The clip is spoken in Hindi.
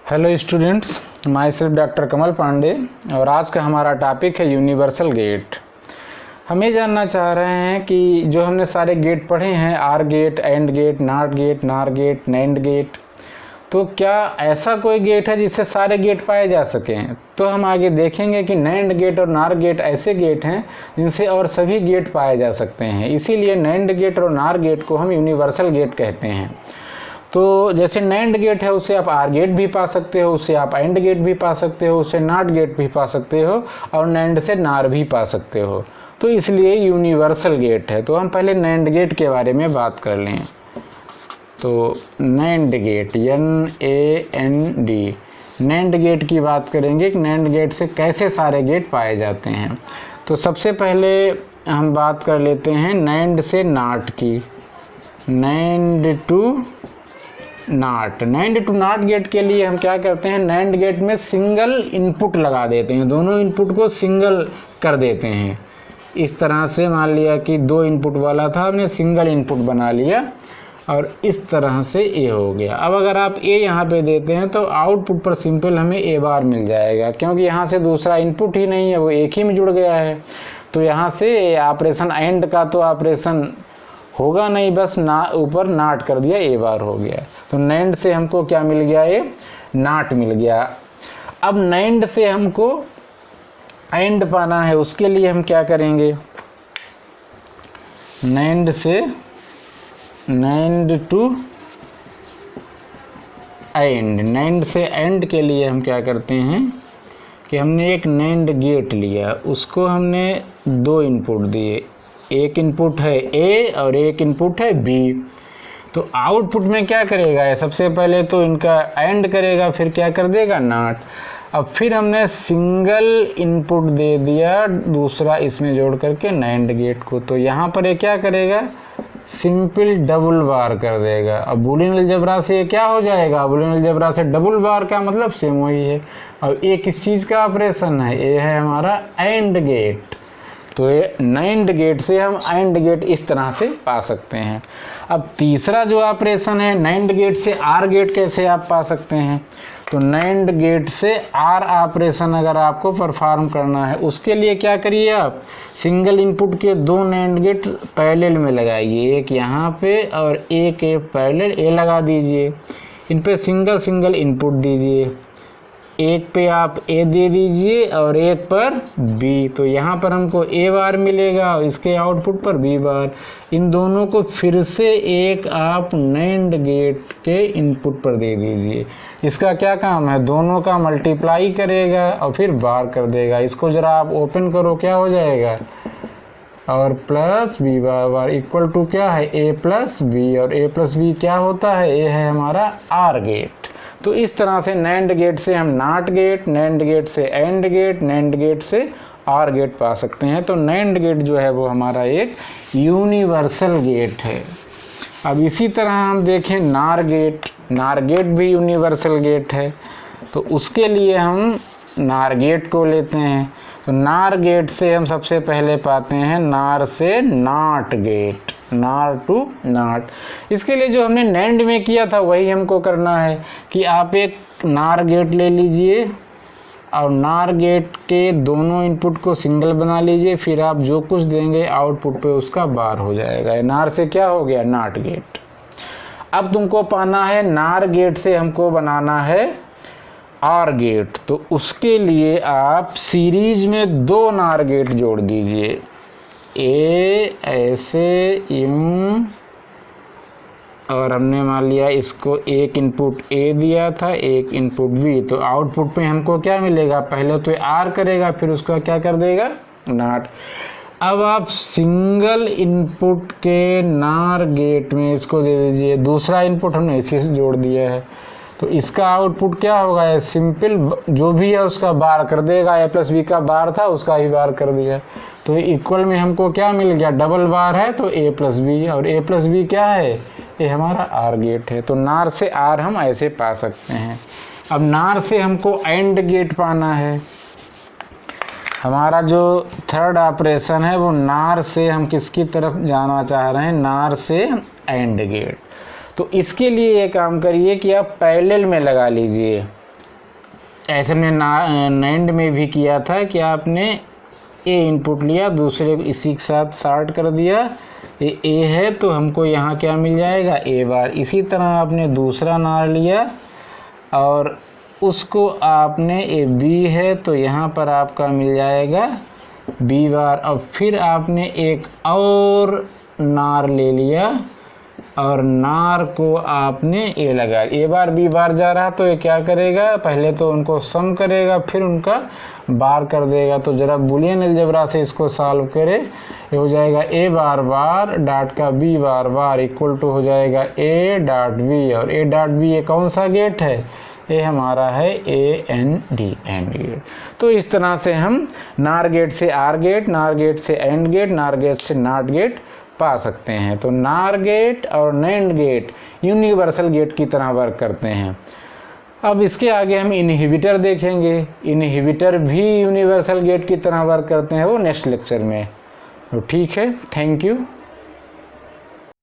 Hello students, myself doctor Kamal Pandey और आज का हमारा टॉपिक है यूनिवर्सल गेट। हम ये जानना चाह रहे हैं कि जो हमने सारे गेट पढ़े हैं, OR gate, AND gate, NOT gate, NOR gate, NAND gate, तो क्या ऐसा कोई गेट है जिससे सारे गेट पाए जा सकें? तो हम आगे देखेंगे कि नैंड गेट और नार गेट ऐसे गेट हैं जिनसे और सभी गेट पाए जा सकते हैं। इसीलिए नैंड गेट और नार गेट को हम यूनिवर्सल गेट कहते हैं। तो जैसे नैंड गेट है उससे आप आर गेट भी पा सकते हो, उससे आप एंड गेट भी पा सकते हो, उससे नॉट गेट भी पा सकते हो और नैंड से नार भी पा सकते हो। तो इसलिए यूनिवर्सल गेट है। तो हम पहले नैंड गेट के बारे में बात कर लें। तो NAND gate, NAND, NAND gate की बात करेंगे कि नैंड गेट से कैसे सारे गेट पाए जाते हैं। तो सबसे पहले हम बात कर लेते हैं नैंड से नॉट की। NAND to NOT, NAND to NOT gate के लिए हम क्या करते हैं, नैंड गेट में सिंगल इनपुट लगा देते हैं, दोनों इनपुट को सिंगल कर देते हैं। इस तरह से मान लिया कि 2 इनपुट वाला था, हमने सिंगल इनपुट बना लिया और इस तरह से ए हो गया। अब अगर आप ए यहाँ पे देते हैं तो आउटपुट पर सिंपल हमें ए बार मिल जाएगा, क्योंकि यहाँ से दूसरा इनपुट ही नहीं है, वो एक ही में जुड़ गया है। तो यहाँ से ऑपरेशन एंड का तो ऑपरेशन होगा नहीं, बस ना ऊपर नाट कर दिया, ए बार हो गया। तो नैंड से हमको क्या मिल गया, ये नाट मिल गया। अब नैंड से हमको एंड पाना है, उसके लिए हम क्या करेंगे, नैंड से नैंड टू एंड, नैंड से एंड के लिए हम क्या करते हैं कि हमने एक नैंड गेट लिया, उसको हमने 2 इनपुट दिए, एक इनपुट है ए और एक इनपुट है बी। तो आउटपुट में क्या करेगा, सबसे पहले तो इनका एंड करेगा, फिर क्या कर देगा, नॉट। अब फिर हमने सिंगल इनपुट दे दिया दूसरा इसमें जोड़ करके नैंड गेट को, तो यहाँ पर ये क्या करेगा, सिंपल डबल बार कर देगा। अब बूलियन अलजेब्रा से ये क्या हो जाएगा, बूलियन अलजेब्रा से डबल बार का मतलब सेम वही है। और ये किस चीज़ का ऑपरेशन है, ये है हमारा एंड गेट। तो ये नैंड गेट से हम एंड गेट इस तरह से पा सकते हैं। अब तीसरा जो ऑपरेशन है, नैंड गेट से आर गेट कैसे आप पा सकते हैं। तो नैंड गेट से आर ऑपरेशन अगर आपको परफॉर्म करना है, उसके लिए क्या करिए, आप सिंगल इनपुट के 2 नैंड गेट पैरेलल में लगाइए, एक यहाँ पे और एक पैरेलल ए लगा दीजिए। इन पे सिंगल सिंगल इनपुट दीजिए, एक पे आप ए दे दीजिए और एक पर बी। तो यहाँ पर हमको ए बार मिलेगा और इसके आउटपुट पर बी बार। इन दोनों को फिर से एक आप नैंड गेट के इनपुट पर दे दीजिए। इसका क्या काम है, दोनों का मल्टीप्लाई करेगा और फिर बार कर देगा। इसको ज़रा आप ओपन करो, क्या हो जाएगा, और plus B bar bar equal to क्या है, ए प्लस बी, और ए प्लस बी क्या होता है, ए है हमारा आर गेट। तो इस तरह से नैंड गेट से हम नॉट गेट, नैंड गेट से एंड गेट, नैंड गेट से आर गेट पा सकते हैं। तो नैंड गेट जो है वो हमारा एक यूनिवर्सल गेट है। अब इसी तरह हम देखें नार गेट, नार गेट भी यूनिवर्सल गेट है। तो उसके लिए हम नार गेट को लेते हैं। तो नार गेट से हम सबसे पहले पाते हैं नार से नॉट गेट, नार टू नॉट। इसके लिए जो हमने नैंड में किया था वही हमको करना है कि आप एक नार गेट ले लीजिए और नार गेट के दोनों इनपुट को सिंगल बना लीजिए, फिर आप जो कुछ देंगे आउटपुट पे उसका बार हो जाएगा। नार से क्या हो गया, नॉट गेट। अब तुमको पाना है नार गेट से हमको बनाना है आर गेट। तो उसके लिए आप सीरीज में 2 नार गेट जोड़ दीजिए, ए ऐसे यूं, और हमने मान लिया इसको एक इनपुट ए दिया था, एक इनपुट बी। तो आउटपुट में हमको क्या मिलेगा, पहले तो आर करेगा फिर उसका क्या कर देगा, नॉट। अब आप सिंगल इनपुट के नार गेट में इसको दे दीजिए, दूसरा इनपुट हमने इसी से जोड़ दिया है। तो इसका आउटपुट क्या होगा, सिंपल जो भी है उसका बार कर देगा, ए प्लस बी का बार था उसका ही बार कर दिया। तो इक्वल में हमको क्या मिल गया, डबल बार है तो ए प्लस बी, और ए प्लस बी क्या है, ये हमारा आर गेट है। तो नार से आर हम ऐसे पा सकते हैं। अब नार से हमको एंड गेट पाना है। हमारा जो थर्ड ऑपरेशन है वो नार से हम किसकी तरफ जाना चाह रहे हैं, नार से एंड गेट। तो इसके लिए ये काम करिए कि आप पैरेलल में लगा लीजिए। ऐसे में नैंड में भी किया था कि आपने ए इनपुट लिया, दूसरे को इसी के साथ शार्ट कर दिया, ये ए है तो हमको यहाँ क्या मिल जाएगा, ए बार। इसी तरह आपने दूसरा नार लिया और उसको आपने ए बी है तो यहाँ पर आपका मिल जाएगा बी बार। अब फिर आपने एक और नार ले लिया और नार को आपने ए लगा, ए बार बी बार जा रहा तो ये क्या करेगा, पहले तो उनको सम करेगा फिर उनका बार कर देगा। तो जरा बुलियन अलजेब्रा से इसको सॉल्व करे, ये हो जाएगा ए बार बार डॉट का B bar bar equal to हो जाएगा ए डॉट बी, और ए डॉट बी ये कौन सा गेट है, ये हमारा है A N D, and gate. तो इस तरह से हम नार गेट से आर गेट, नार गेट से एंड गेट, नार गेट से नॉट गेट पा सकते हैं। तो नार गेट और नैंड गेट यूनिवर्सल गेट की तरह वर्क करते हैं। अब इसके आगे हम इनहिबिटर देखेंगे, इनहिबिटर भी यूनिवर्सल गेट की तरह वर्क करते हैं, वो नेक्स्ट लेक्चर में। तो ठीक है, थैंक यू।